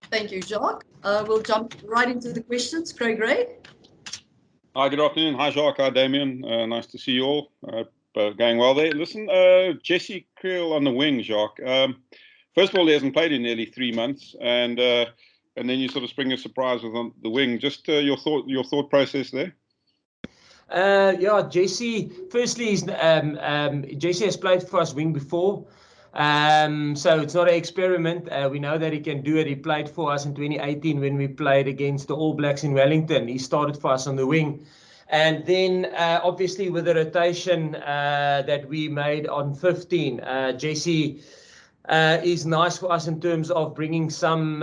Thank you, Jacques. We'll jump right into the questions. Craig Ray. Hi, good afternoon. Hi, Jacques. Hi, Damian. Nice to see you all. Going well there. Listen, Jesse Creel on the wing, Jacques. First of all, he hasn't played in nearly 3 months, and then you sort of spring a surprise with on the wing. Just your thought process there. Yeah, Jesse. Firstly, Jesse has played for us wing before, so it's not an experiment. We know that he can do it. He played for us in 2018 when we played against the All Blacks in Wellington. He started for us on the wing, and then obviously with the rotation that we made on 15, Jesse is nice for us in terms of bringing some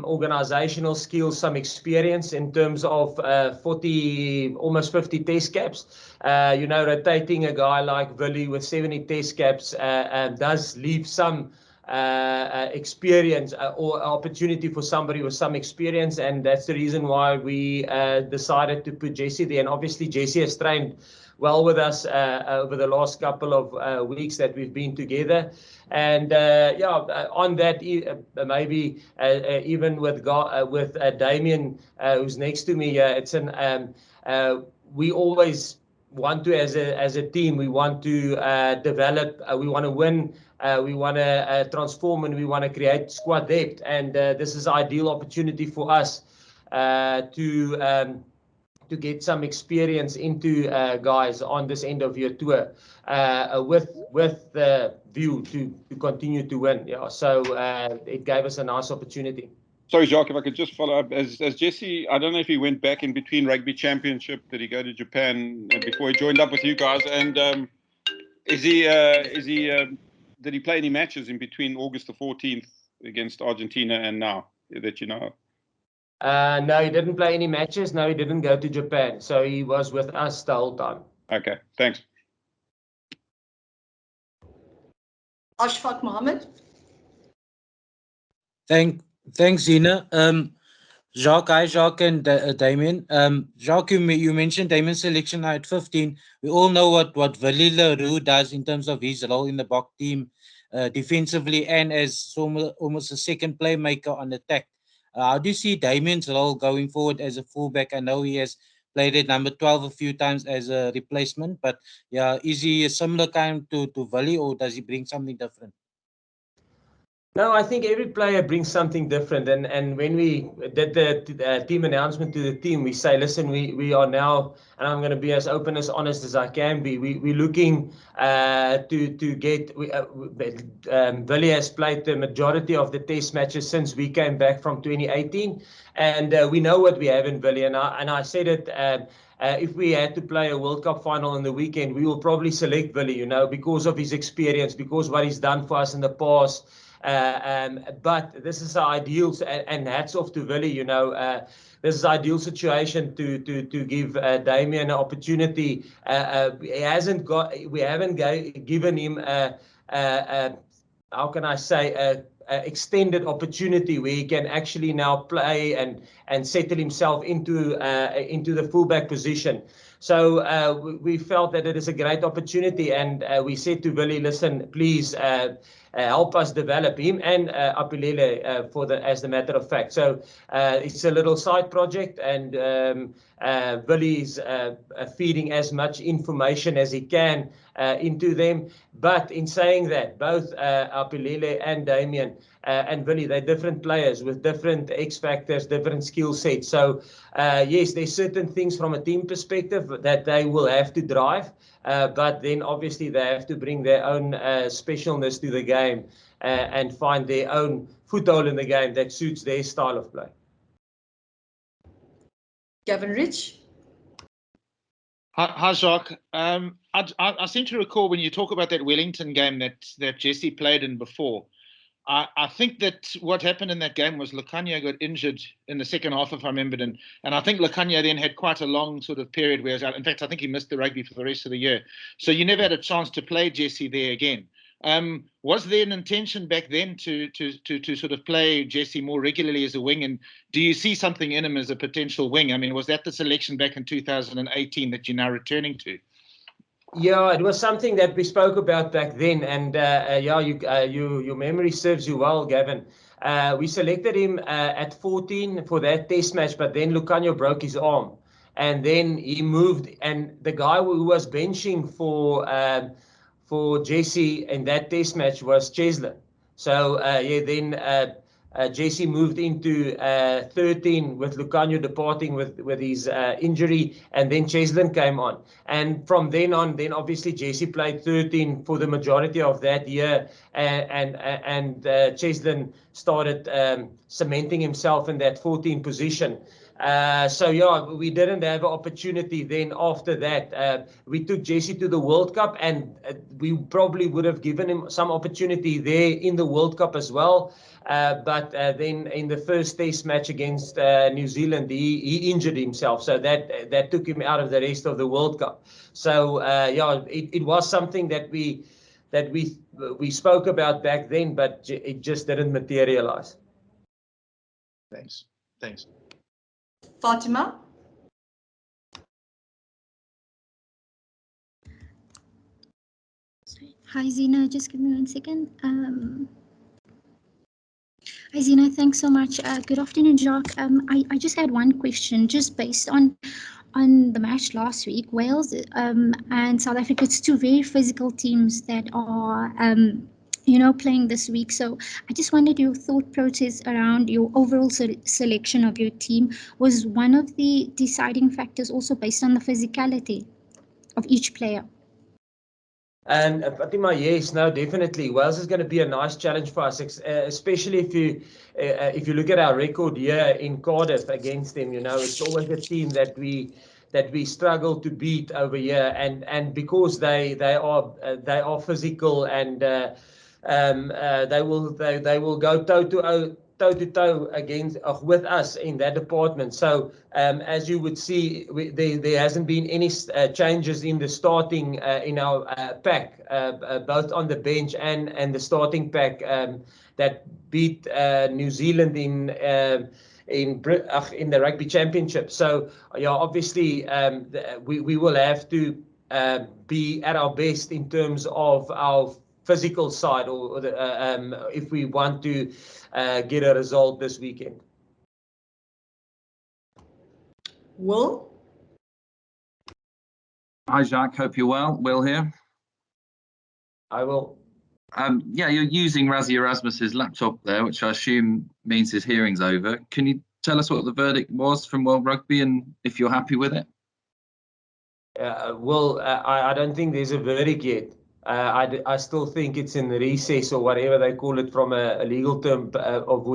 organizational skills, some experience in terms of almost 50 test caps. Rotating a guy like Willie with 70 test caps does leave some experience or opportunity for somebody with some experience, and that's the reason why we decided to put Jesse there. And obviously Jesse has trained well with us over the last couple of weeks that we've been together. And on that, maybe even with Damian, who's next to me, it's we always want to, as a team, we want to develop, we want to win, we want to transform, and we want to create squad depth. And this is an ideal opportunity for us to get some experience into guys on this end of year tour with the view to continue to win. Yeah, so it gave us a nice opportunity. Sorry, Jacques, if I could just follow up. As Jesse, I don't know if he went back in between Rugby Championship, did he go to Japan before he joined up with you guys? And did he play any matches in between August the 14th against Argentina and now that you know? No, he didn't play any matches. No, he didn't go to Japan. So he was with us the whole time. Okay, thanks. Ashfaq Mohammed. Thanks, Zina. Jacques, hi, Jacques and Damian. Jacques, you mentioned Damian's selection now at 15. We all know what Willie Leroux does in terms of his role in the Bok team defensively and as almost a second playmaker on attack. How do you see Damian's role going forward as a fullback? I know he has played at number 12 a few times as a replacement, but yeah, is he a similar kind to Willie, or does he bring something different? No, I think every player brings something different. And when we did the team announcement to the team, we say, listen, we are now, and I'm going to be as open, as honest as I can be. We're looking to get. Willie has played the majority of the test matches since we came back from 2018, and we know what we have in Willie. And I said it. If we had to play a World Cup final on the weekend, we will probably select Willie, because of his experience, because what he's done for us in the past. But this is an ideal, and hats off to Willie, this is an ideal situation to give Damian an opportunity. We haven't given him how can I say, a extended opportunity where he can actually now play and settle himself into the fullback position. So we felt that it is a great opportunity, and we said to Willie, listen, please help us develop him and Apilele as a matter of fact. So it's a little side project, and Willie's feeding as much information as he can into them. But in saying that, both Apilele and Damian and Willie, they're different players with different X factors, different skill sets. So yes, there's certain things from a team perspective that they will have to drive, but then obviously they have to bring their own specialness to the game and find their own foothold in the game that suits their style of play. Gavin Rich. Hi, Jacques. I seem to recall when you talk about that Wellington game that Jesse played in before, I think that what happened in that game was Lukanya got injured in the second half, if I remembered, and I think Lukanya then had quite a long sort of period where he was out. In fact, I think he missed the rugby for the rest of the year. So you never had a chance to play Jesse there again. Was there an intention back then to sort of play Jesse more regularly as a wing? And do you see something in him as a potential wing? I mean, was that the selection back in 2018 that you're now returning to? Yeah, it was something that we spoke about back then, and your memory serves you well, Gavin. We selected him at 14 for that test match, but then Lucanio broke his arm. And then he moved, and the guy who was benching for Jesse in that test match was Cheslin. So yeah, then Jesse moved into 13 with Lucanio departing with his injury, and then Cheslin came on. And from then on, then obviously Jesse played 13 for the majority of that year, and Cheslin started cementing himself in that 14 position. So yeah, we didn't have an opportunity then after that. We took Jesse to the World Cup, and we probably would have given him some opportunity there in the World Cup as well. But then in the first test match against New Zealand, he injured himself, so that took him out of the rest of the World Cup. So yeah, it was something that we spoke about back then, but it just didn't materialize. Thanks. Thanks. Fatima? Hi, Zina. Just give me 1 second. Hi, Zina. Thanks so much. Good afternoon, Jacques. I just had one question, just based on the match last week. Wales and South Africa, it's two very physical teams that are playing this week. So I just wondered your thought process around your overall selection of your team. Was one of the deciding factors also based on the physicality of each player? And Fatima, yes, no, definitely. Wales is going to be a nice challenge for us, especially if you look at our record here in Cardiff against them. It's always a team that we struggle to beat over here, and because they are physical, and they will go toe to toe against with us in that department. So as you would see, there hasn't been any changes in the starting in our pack, both on the bench and the starting pack that beat New Zealand in the Rugby Championship. So yeah, obviously we will have to be at our best in terms of our physical side, or if we want to get a result this weekend. Will? Hi, Jacques. Hope you're well. Will here. I will. Yeah, you're using Razzie Erasmus's laptop there, which I assume means his hearing's over. Can you tell us what the verdict was from World Rugby and if you're happy with it? Well, I don't think there's a verdict yet. I still think it's in recess, or whatever they call it from a legal term of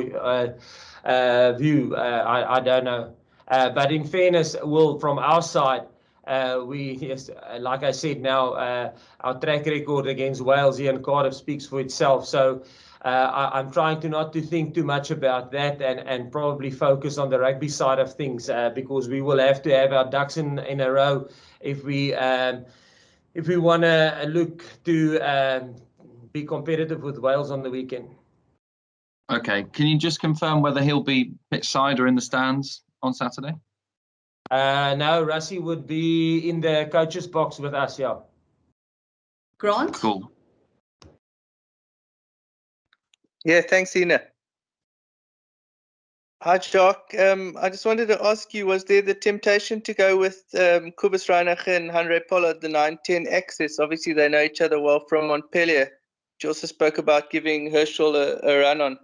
view. I don't know. But in fairness, Will, from our side, yes, like I said, now our track record against Wales here in Cardiff speaks for itself. So I'm trying not to think too much about that, and probably focus on the rugby side of things, because we will have to have our ducks in a row if we want to look to be competitive with Wales on the weekend. Okay, can you just confirm whether he'll be pitch side or in the stands on Saturday? No, Rassie would be in the coach's box with us, yeah. Grant? Cool. Yeah, thanks, Ina. Hi, Jacques. I just wanted to ask you, was there the temptation to go with Kobus Reiniger and Hanré Pollard, the 9-10 axis? Obviously, they know each other well from Montpellier. You also spoke about giving Herschel a run on.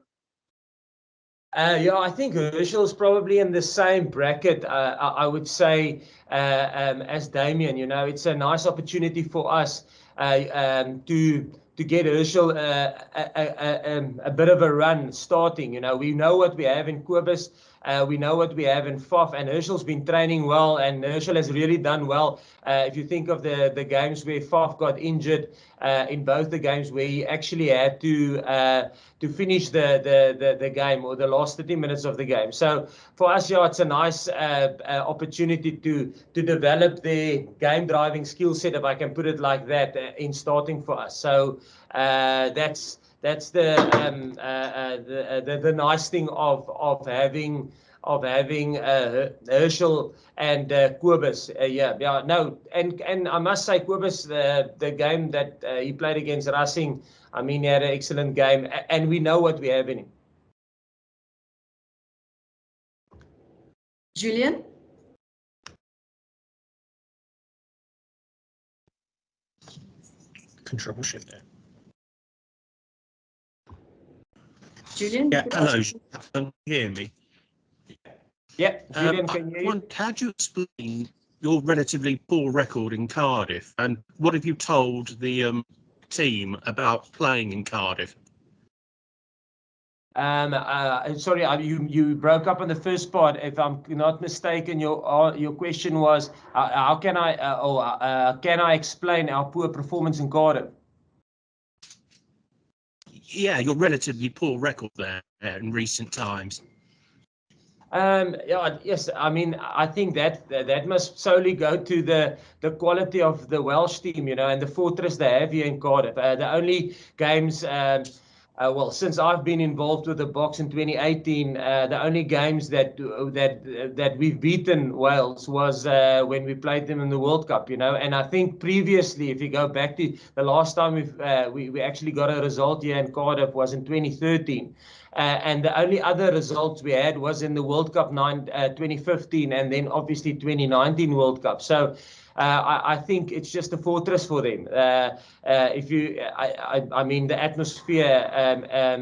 Yeah, I think Herschel's probably in the same bracket, I would say, as Damian. It's a nice opportunity for us to get Herschel a bit of a run starting. We know what we have in Kobus, we know what we have in Faf, and Herschel's been training well, and Herschel has really done well. If you think of the games where Faf got injured, in both the games where he actually had to finish the game, or the last 30 minutes of the game. So for us, yeah, it's a nice opportunity to develop their game driving skill set, if I can put it like that, in starting for us. So that's the nice thing of having Herschel and Kobus. Yeah, no, and I must say, Kobus, the game that he played against Racing, I mean, he had an excellent game, and we know what we have in him. Julian? Control shift there. Julian? Yeah, hello. Can you hear me? Yeah, Julian, can you hear you? How do you explain your relatively poor record in Cardiff, and what have you told the team about playing in Cardiff? Sorry, you broke up on the first part. If I'm not mistaken, your question was how can I explain our poor performance in Cardiff? Yeah, your relatively poor record there in recent times. Yeah, yes. I mean, I think that must solely go to the quality of the Welsh team, and the fortress they have here in Cardiff. The only games, well, since I've been involved with the Box in 2018, the only games that we've beaten Wales was when we played them in the World Cup, And I think previously, if you go back to the last time we actually got a result here in Cardiff was in 2013. And the only other results we had was in the World Cup 2015 and then obviously 2019 World Cup. So I think it's just a fortress for them. I mean, the atmosphere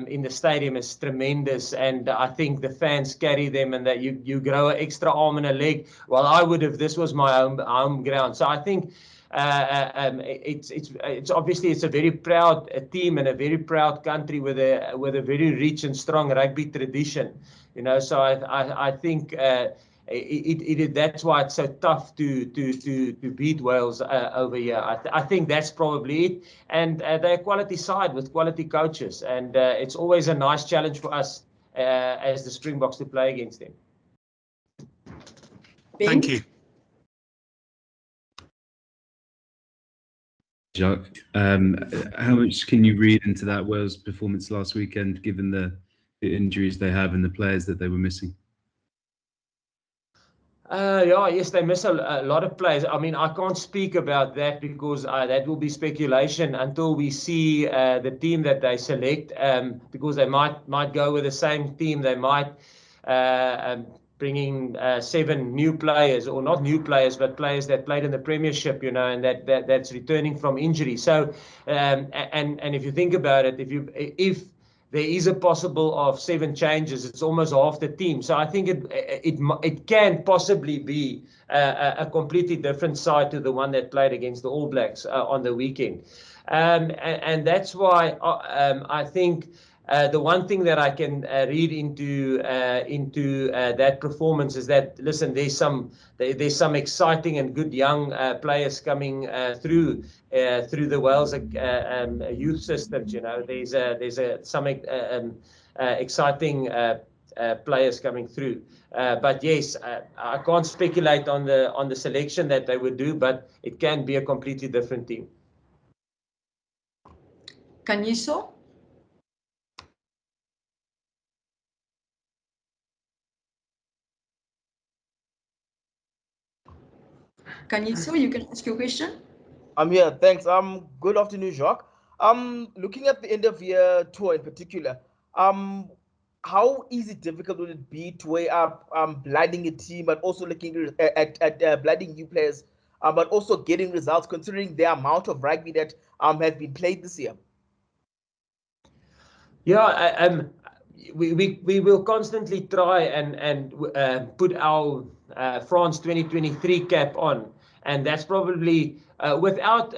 in the stadium is tremendous, and I think the fans carry them, and that you grow an extra arm and a leg. Well, I would if this was my home ground. So I think. It's obviously it's a very proud team and a very proud country with a very rich and strong rugby tradition, So I think that's why it's so tough to beat Wales over here. I think that's probably it, and they're a quality side with quality coaches, and it's always a nice challenge for us as the Springboks to play against them. Thank you. Jacques, how much can you read into that Wales performance last weekend, given the injuries they have and the players that they were missing? Yes, they miss a lot of players. I mean, I can't speak about that because that will be speculation until we see the team that they select, because they might go with the same team. They might bringing 7 new players, or not new players, but players that played in the Premiership, and that's returning from injury. So, and if you think about it, if there is a possible of 7 changes, it's almost half the team. So I think it can possibly be a completely different side to the one that played against the All Blacks on the weekend, and that's why I think. The one thing that I can read into that performance is that, listen, there's some exciting and good young players coming through the Wales youth systems. There's some exciting players coming through. But yes, I can't speculate on the selection that they would do, but it can be a completely different team. Kanyiso? Kanyiso, you can ask your question. I'm here, thanks. Good afternoon, Jacques. Looking at the end of year tour in particular, how easy, difficult would it be to weigh up blinding a team, but also looking at blinding new players, but also getting results, considering the amount of rugby that has been played this year? Yeah, we will constantly try and put our France 2023 cap on, and that's probably without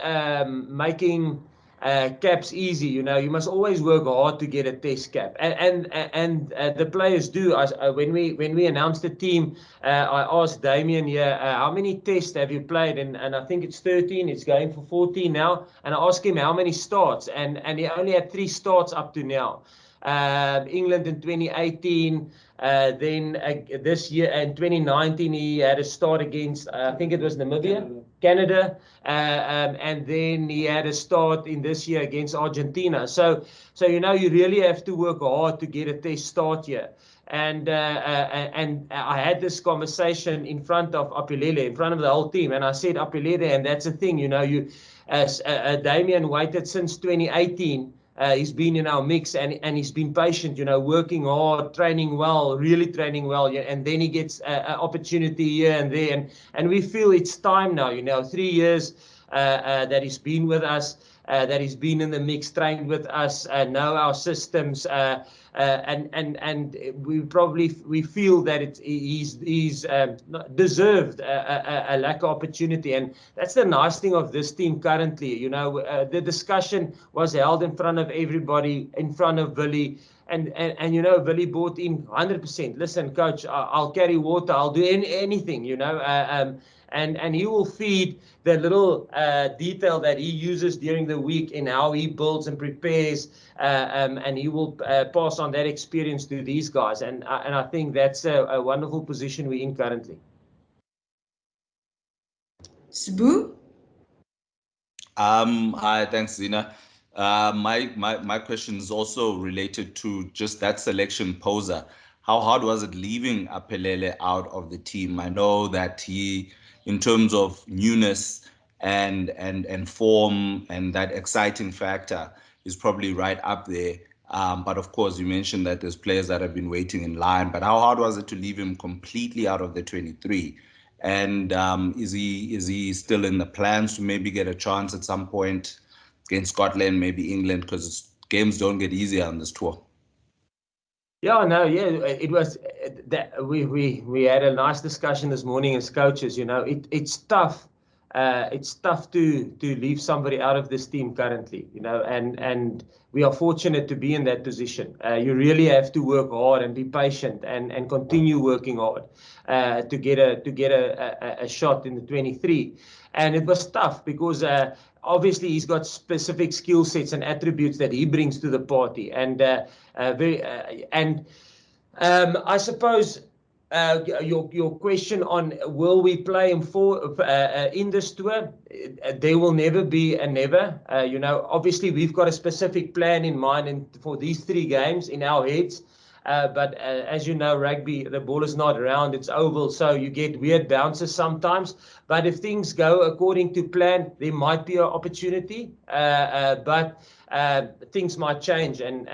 making caps easy. You must always work hard to get a test cap, and the players do. When we announced the team, I asked Damian here, how many tests have you played, and I think it's 13. It's going for 14 now, and I asked him how many starts, and he only had 3 starts up to now. England in 2018, then this year in 2019 he had a start against I think it was Namibia, Canada, and then he had a start in this year against Argentina. So you really have to work hard to get a test start here. And I had this conversation in front of Apilele, in front of the whole team, and I said, Apilele, and that's the thing, Damian waited since 2018 He's been in our mix, and he's been patient, you know, working hard, training well, really training well, and then he gets an opportunity here and there, and we feel it's time now, you know, 3 years that he's been with us, that he's been in the mix, trained with us, know our systems, and we feel that he's deserved a lack of opportunity, and that's the nice thing of this team currently. You know, the discussion was held in front of everybody, in front of Willie. And you know, Willie bought in 100%. Listen, coach, I'll carry water. I'll do anything, you know. And he will feed the little detail that he uses during the week in how he builds and prepares, and he will pass on that experience to these guys. And I think that's a wonderful position we're in currently. Sbu? Hi, thanks, Zina. My question is also related to just that selection poser. How hard was it leaving Apelele out of the team? I know that he, in terms of newness and form and that exciting factor, is probably right up there. But of course, you mentioned that there's players that have been waiting in line. But how hard was it to leave him completely out of the 23? And is he still in the plans to maybe get a chance at some point against Scotland, maybe England, because games don't get easier on this tour? Yeah, no, yeah, it was that we had a nice discussion this morning as coaches. You know, it's tough. It's tough to leave somebody out of this team currently, you know, and we are fortunate to be in that position. You really have to work hard and be patient and continue working hard to get a shot in the 23. And it was tough because obviously he's got specific skill sets and attributes that he brings to the party, and I suppose your question on will we play him in this tour, there will never be a never. You know, obviously we've got a specific plan in mind for these 3 games in our heads. But as you know, rugby, the ball is not round, it's oval, so you get weird bounces sometimes. But if things go according to plan, there might be an opportunity, but things might change and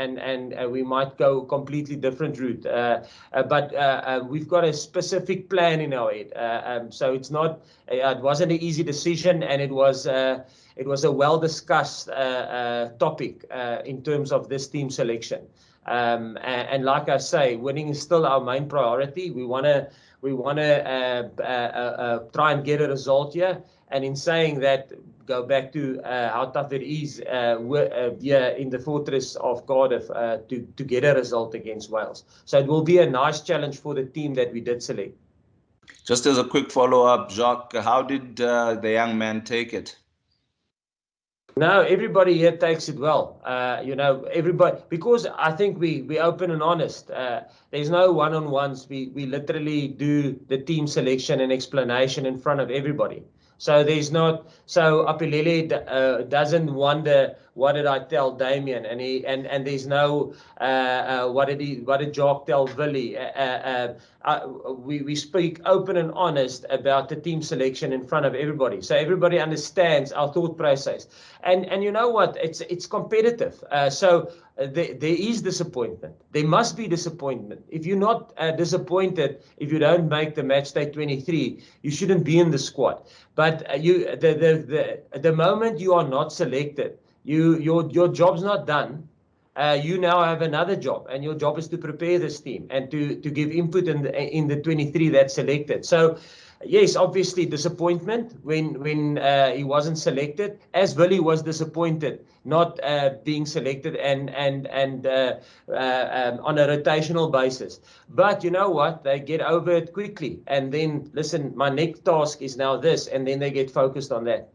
we might go a completely different route. But we've got a specific plan in our head. So it's not, it wasn't an easy decision, and it was a well-discussed topic in terms of this team selection. And like I say, winning is still our main priority. We want to try and get a result here. And in saying that, go back to how tough it is in the fortress of Cardiff to get a result against Wales. So it will be a nice challenge for the team that we did select. Just as a quick follow-up, Jacques, how did the young man take it? No, everybody here takes it well. You know, everybody, because I think we open and honest. There's no one-on-ones. We literally do the team selection and explanation in front of everybody. So there's not, so Apelele doesn't wonder what did I tell Damian, and there's no what did Jacques tell Willie. We speak open and honest about the team selection in front of everybody, so everybody understands our thought process. And you know what? It's competitive. So there is disappointment. There must be disappointment. If you're not disappointed, if you don't make the match day 23, you shouldn't be in the squad. But the moment you are not selected, your job's not done. You now have another job, and your job is to prepare this team and to give input in the 23 that's selected. So yes, obviously disappointment when he wasn't selected, as Willie was disappointed not being selected and on a rotational basis. But you know what? They get over it quickly, and then listen, my next task is now this, and then they get focused on that.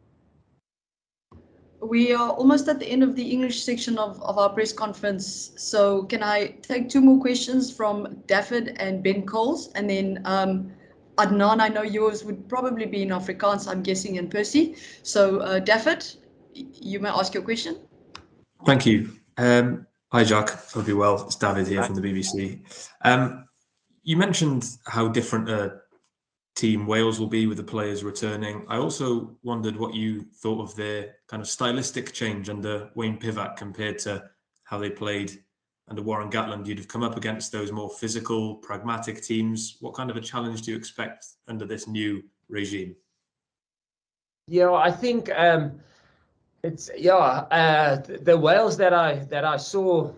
We are almost at the end of the English section of our press conference. So can I take 2 more questions from David and Ben Coles, and then Adnan, I know yours would probably be in Afrikaans, I'm guessing, in Percy. So David, you may ask your question. Thank you. Hi, Jacques. Hope you're well. It's David here from the BBC. You mentioned how different a team Wales will be with the players returning. I also wondered what you thought of their kind of stylistic change under Wayne Pivac compared to how they played under Warren Gatland, you'd have come up against those more physical, pragmatic teams. What kind of a challenge do you expect under this new regime? Yeah, I think it's the Wales that I saw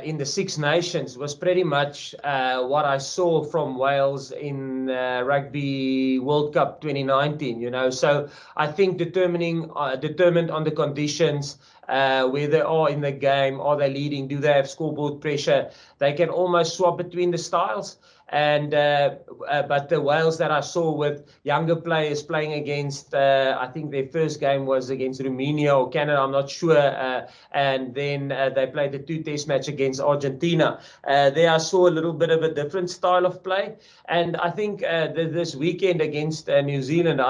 in the Six Nations was pretty much what I saw from Wales in Rugby World Cup 2019. You know, so I think determined on the conditions, where they are in the game, are they leading, do they have scoreboard pressure? They can almost swap between the styles. And but the Wales that I saw with younger players playing against, I think their first game was against Romania or Canada, I'm not sure, and then they played the 2-test match against Argentina. There I saw a little bit of a different style of play, and I think this weekend against New Zealand,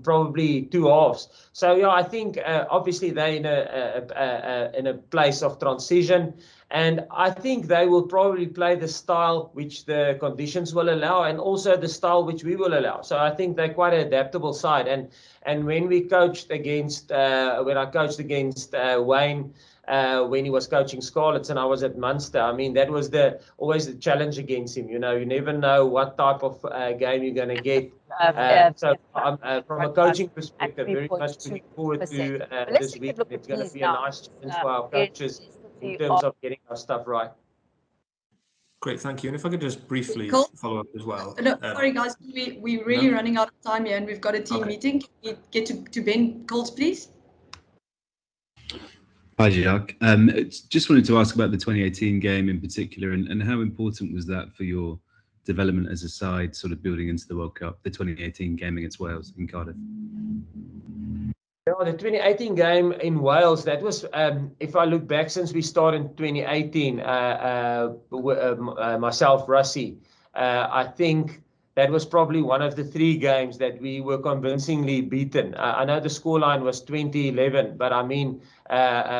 probably 2 halves. So yeah, I think obviously they're in a place of transition. And I think they will probably play the style which the conditions will allow, and also the style which we will allow. So I think they're quite an adaptable side. And when we coached against, when I coached against Wayne, when he was coaching Scarlets and I was at Munster, I mean, that was always the challenge against him. You know, you never know what type of game you're going to get. So from a coaching perspective, very much looking forward to this week. It's going to be a nice challenge for our coaches in terms of getting our stuff right. Great, thank you. And if I could just briefly follow up as well. No, sorry guys, we're really running out of time here and we've got a team meeting. Can we get to Ben Coles, please? Hi, Jacques. Just wanted to ask about the 2018 game in particular, and how important was that for your development as a side, sort of building into the World Cup, the 2018 game against Wales in Cardiff? Yeah, the 2018 game in Wales, that was, if I look back since we started in 2018, myself, Russie, I think that was probably one of the 3 games that we were convincingly beaten. I know the scoreline was 20-11, but I mean,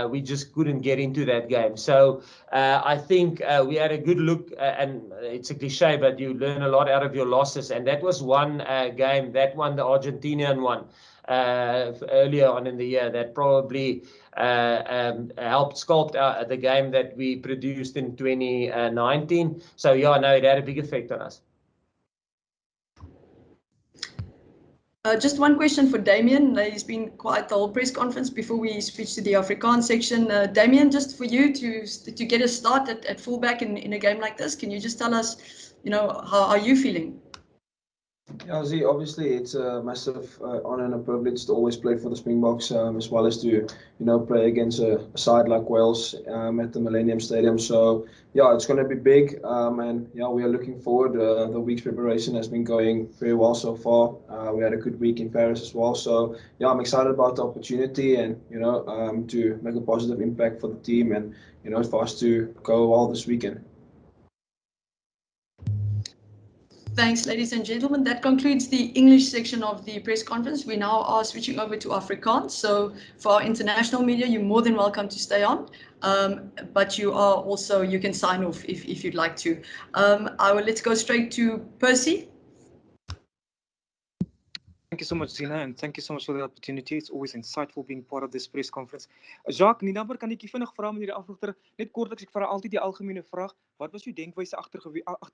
we just couldn't get into that game. So I think we had a good look, and it's a cliche, but you learn a lot out of your losses. And that was one game, that one, the Argentinian one, earlier on in the year, that probably helped sculpt the game that we produced in 2019. So yeah, no, it had a big effect on us. Just one question for Damian. He's been quiet the whole press conference before we switch to the Afrikaans section. Damian, just for you to get a start at fullback in a game like this, can you just tell us, you know, how are you feeling? Yeah, Z, obviously it's a massive honor and a privilege to always play for the Springboks, as well as to, you know, play against a side like Wales at the Millennium Stadium. So yeah, it's going to be big, and yeah, we are looking forward. The week's preparation has been going very well so far. We had a good week in Paris as well. So yeah, I'm excited about the opportunity and, you know, to make a positive impact for the team and, you know, for us to go well this weekend. Thanks, ladies and gentlemen. That concludes the English section of the press conference. We now are switching over to Afrikaans. So for our international media, you're more than welcome to stay on. But you are also, you can sign off if you'd like to. Let's go straight to Percy. Thank you so much, Zina, and thank you so much for the opportunity. It's always insightful being part of this press conference. Jacques, Nienaber, kan ek jy vinnig vra meneer die afrigter, net kortliks, ek vra altyd die algemene vraag. Wat was jou denkwyse agter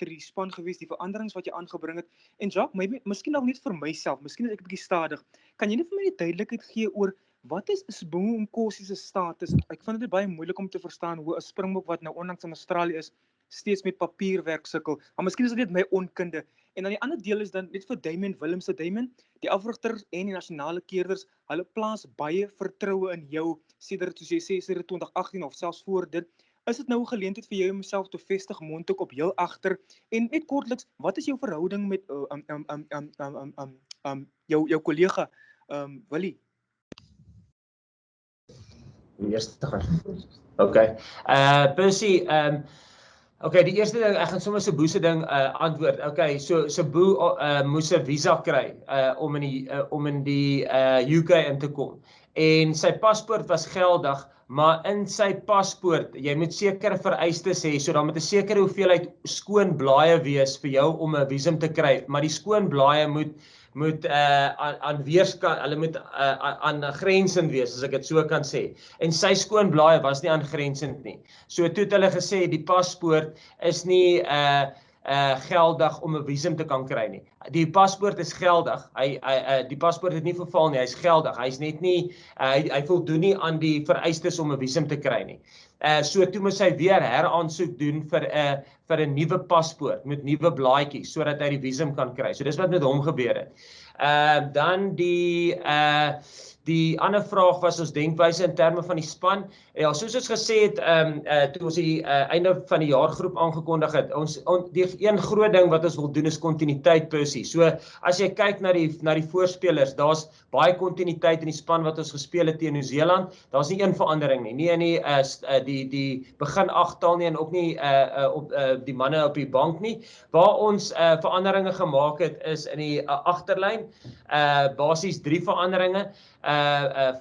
die span gewees, die veranderings wat jy aangebring het? En Jacques, miskien al net vir myself, miskien is ek 'n bietjie stadig. Kan jy net vir my die duidelikheid gee oor wat is Sibongo Nkosi se status? Ek vind dit baie moeilik om te verstaan hoe 'n Springbok wat nou onlangs in Australië is, steeds met papierwerk sukkel. Maar miskien is dit net my onkunde. En dan die ander deel is dan net vir Damian Willemse. Damian, die afrigters en die nasionale keerders, hulle plaas baie vertroue in jou sedert, soos jy sê, sedert 2018 of selfs voor dit. Is dit nou 'n geleentheid vir jou om jouself te vestig mondelik op heel agter? En net kortliks, wat is jou verhouding met jou kollega Willie? Eerste gaan. Okay. Percy, okay, die eerste ding, ek gaan sommer Sibongo se ding antwoord. Okay, so Sibongo moes 'n visa kry om in die UK in te kom. en sy paspoort was geldig, maar in sy paspoort, jy moet sekere vereistes hê, so daar moet 'n sekere hoeveelheid skoon blaaie wees vir jou om 'n visum te kry, maar die skoon blaaie moet aan weerskant, hulle moet aangrensend wees, as ek dit so kan sê. En sy skoon blaaie was nie aangrensend nie. So toe het hulle gesê die paspoort is nie geldig om 'n visum te kan kry nie. Die paspoort is geldig. Die paspoort het nie verval nie, hy's geldig. Hy's net nie hy voldoen nie aan die vereistes om 'n visum te kry nie. So toe moet hy weer heraansoek doen vir 'n nuwe paspoort met nuwe blaadjies sodat hy die visum kan kry. So dis wat met hom gebeur het. Dan die ander vraag was ons denkwyse in terme van die span. Ja, soos ons gesê het, toe ons die einde van die jaargroep aangekondig het, die een groot ding wat ons wil doen is kontinuïteit Percy. So as jy kyk na die voorspelers, daar's baie kontinuïteit in die span wat ons gespeel het teen Nieu-Seeland. Daar's nie een verandering nie. Nie in die begin agtal nie en ook nie op die manne op die bank nie. Waar ons veranderinge gemaak het is in die agterlyn. Basies 3 veranderinge.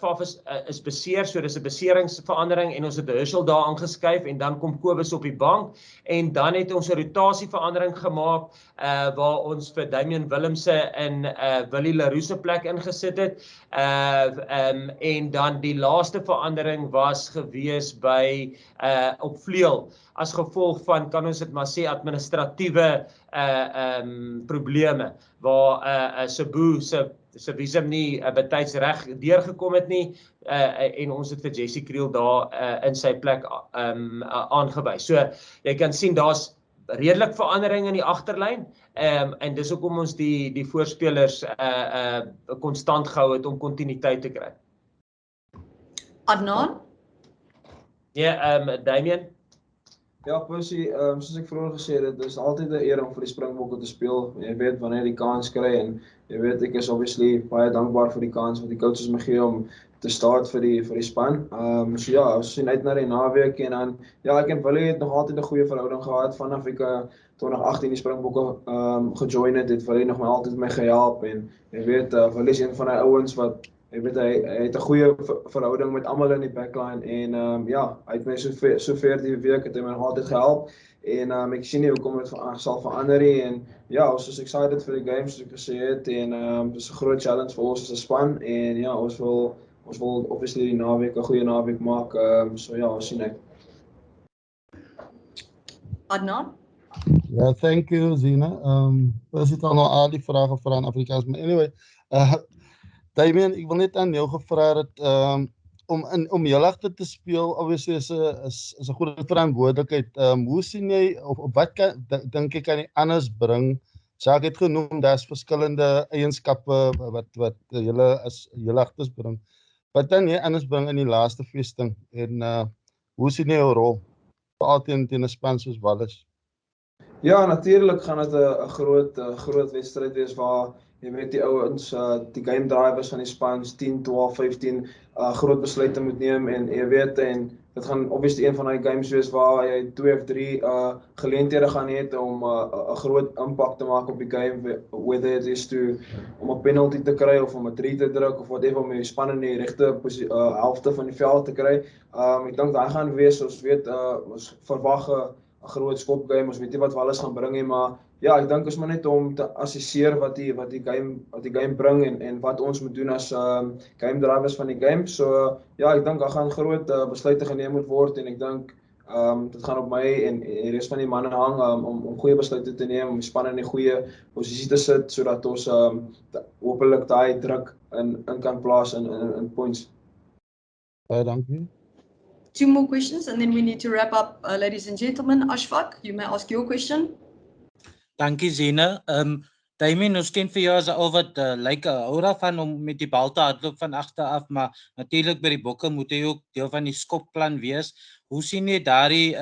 Faf is beseer, so dis 'n beseringsverandering en ons het Herschel daar aangeskuif en dan kom Kobus op die bank en dan het ons 'n rotasieverandering gemaak waar ons vir Damian Willemse in Willie Leroux se plek ingesit het. En dan die laaste verandering was gewees by op vleuel as gevolg van, kan ons dit maar sê, administratiewe probleme waar Cebu se visum nie betyds reg deurgekom het nie en ons het vir Jessie Kriel daar in sy plek aangewys. So jy kan sien daar's redelik verandering in die agterlyn en dis hoekom ons die voorspelers konstant gehou het om kontinuïteit te kry. Adnan? Ja, Damian? Ja, Percy, soos ek vroeër gesê het, dit is altyd 'n eer om vir die Springbokke te speel. Jy weet wanneer jy die kans kry en jy weet ek is obviously baie dankbaar vir die kans wat die coaches my gee om te start vir die span. So ja, ons sien uit na die naweek en dan ja, ek en Willie het nog altyd 'n goeie verhouding gehad vanaf ek 2018 die Springbokke gejoin het Willie nog maar altyd my gehelp en jy weet Willie is een van die ouens wat jy weet hy het 'n goeie verhouding met almal in die backline en ja, hy het my sover die week het hy my nog altyd gehelp en ek sien nie hoekom dit sal verander nie en ja, ons is excited vir die game soos ek gesê het en dis 'n groot challenge vir ons as 'n span en ja, ons wil obviously die naweek 'n goeie naweek maak, so ja, ons sien uit. Adnan? Ja, thank you Zina. Ons het al nou al die vrae gevra in Afrikaans, maar anyway, Damian, ek wil net aan jou gevra het om heel agter te speel, obviously is 'n goeie verantwoordelikheid. Hoe sien jy of wat dink jy kan jy anders bring? Jacques het genoem daar's verskillende eienskappe wat julle as heel agters bring. Wat dan jy anders bring in die laaste feesting en hoe sien jy jou rol veral teen 'n span soos Wallis? Ja, natuurlik gaan dit 'n groot wedstryd wees waar jy weet die ouens, die game drivers van die spans 10, 12, 15 groot besluite moet neem en jy weet en dit gaan obviously een van die games wees waar jy 2 of 3 geleenthede gaan hê om 'n groot impak te maak op die game, whether it is om 'n penalty te kry of om 'n 3 te druk of whatever om die span in die regte helfte van die veld te kry. Ek dink daai gaan wees, ons weet ons verwag 'n groot skopgame, ons weet nie wat Wallis gaan bring nie, maar ja, ek dink is maar net om te assesseer wat die game bring en wat ons moet doen as game drivers van die game. So ja, ek dink daar gaan groot besluite geneem moet word en ek dink dit gaan op my en die res van die manne hang om goeie besluite te neem, om die span in 'n goeie posisie te sit sodat ons hopelik daai druk in kan plaas in points. Baie dankie. 2 more questions and then we need to wrap up, ladies and gentlemen. Ashfaq, you may ask your question. Dankie Zina. Damian, ons ken vir jou as 'n ou wat lyk 'n aura van om met die bal te hardloop van agter af, maar natuurlik by die bokke moet hy ook deel van die skopplan wees. Hoe sien jy daardie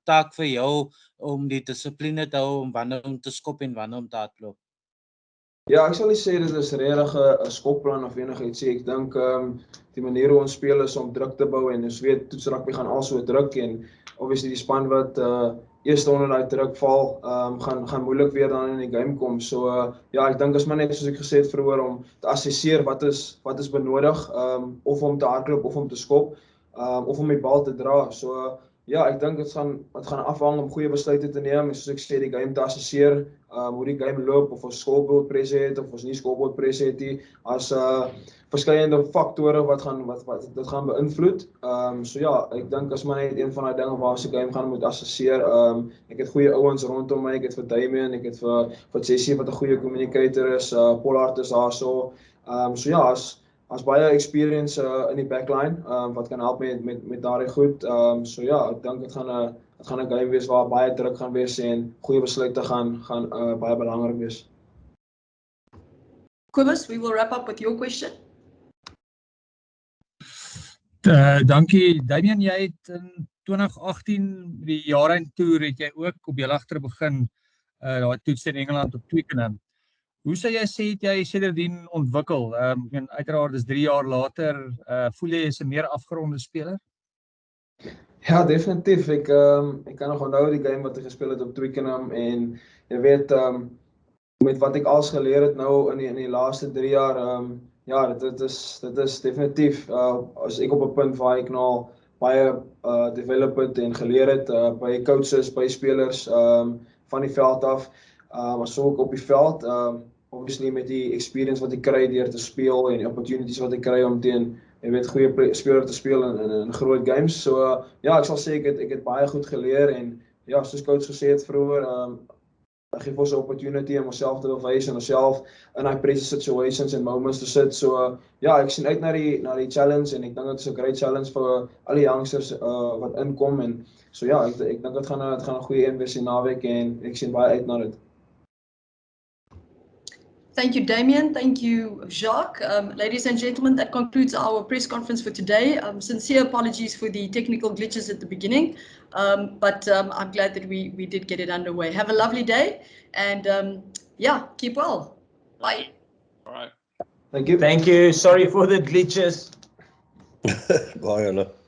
taak vir jou om die dissipline te hou om wanneer om te skop en wanneer om te hardloop? Ja, ek sal nie sê dit is regtig 'n skopplan of enigiets nie. Ek dink die manier hoe ons speel is om druk te bou en ons weet toets rugby gaan also druk en obviously die span wat eerste onder daai druk val, gaan moeilik weer dan in die game kom. So ja, ek dink is maar net soos ek gesê het vroeër om te assesseer wat is benodig, of om te hardloop of om te skop, of om die bal te dra. So ja, ek dink dit gaan afhang om goeie besluite te neem, en soos ek sê, die game te assesseer, hoe die game loop, of ons scoreboard het of ons nie scoreboard het nie, as verskillende faktore wat dit gaan beïnvloed. So ja, ek dink is maar net een van die dinge waar ons die game gaan moet assesseer. Ek het goeie ouens rondom my, ek het vir Damian, ek het vir Jessie wat 'n goeie communicator is, Pollard is daarso. So ja, as baie experience in die backline, wat kan help met daardie goed. So ja, ek dink dit gaan 'n game wees waar baie druk gaan wees en goeie besluite gaan baie belangrik wees. Kobus, we will wrap up with your question. Dankie Damian, jy het in 2018 die Jaarheen Tour het jy ook op jou agter begin, daai toets in Engeland op Twickenham. Hoe sou jy sê het jy sedertdien ontwikkel? Uiteraard is 3 jaar later, voel jy is 'n meer afgeronde speler? Ja, definitief. Ek kan nog onthou die game wat ek gespeel het op Twickenham, en jy weet, met wat ek als geleer het nou in die laaste 3 jaar, ja, dit is definitief, as ek op 'n punt waar ek nou baie develop het en geleer het, by coaches, by spelers, van die veld af, maar so ook op die veld, obviously met die experience wat ek kry deur te speel en die opportunities wat ek kry om teen, jy weet, goeie speler te speel in groot games. So ja, ek sal sê ek het baie goed geleer, en ja, soos coach gesê het vroeër, ek gee ons 'n opportunity om onsself te bewys en onsself in daai pressure situations en moments te sit. So ja, ek sien uit na die challenge, en ek dink dit is 'n great challenge vir al die youngsters wat inkom, en so ja, ek dink dit gaan 'n goeie een wees die naweek, en ek sien baie uit na dit. Thank you, Damian. Thank you, Jacques. Ladies and gentlemen, that concludes our press conference for today. Sincere apologies for the technical glitches at the beginning, but I'm glad that we did get it underway. Have a lovely day, and yeah, keep well. Bye. All right. Thank you. Thank you. Sorry for the glitches. Bye, Anna.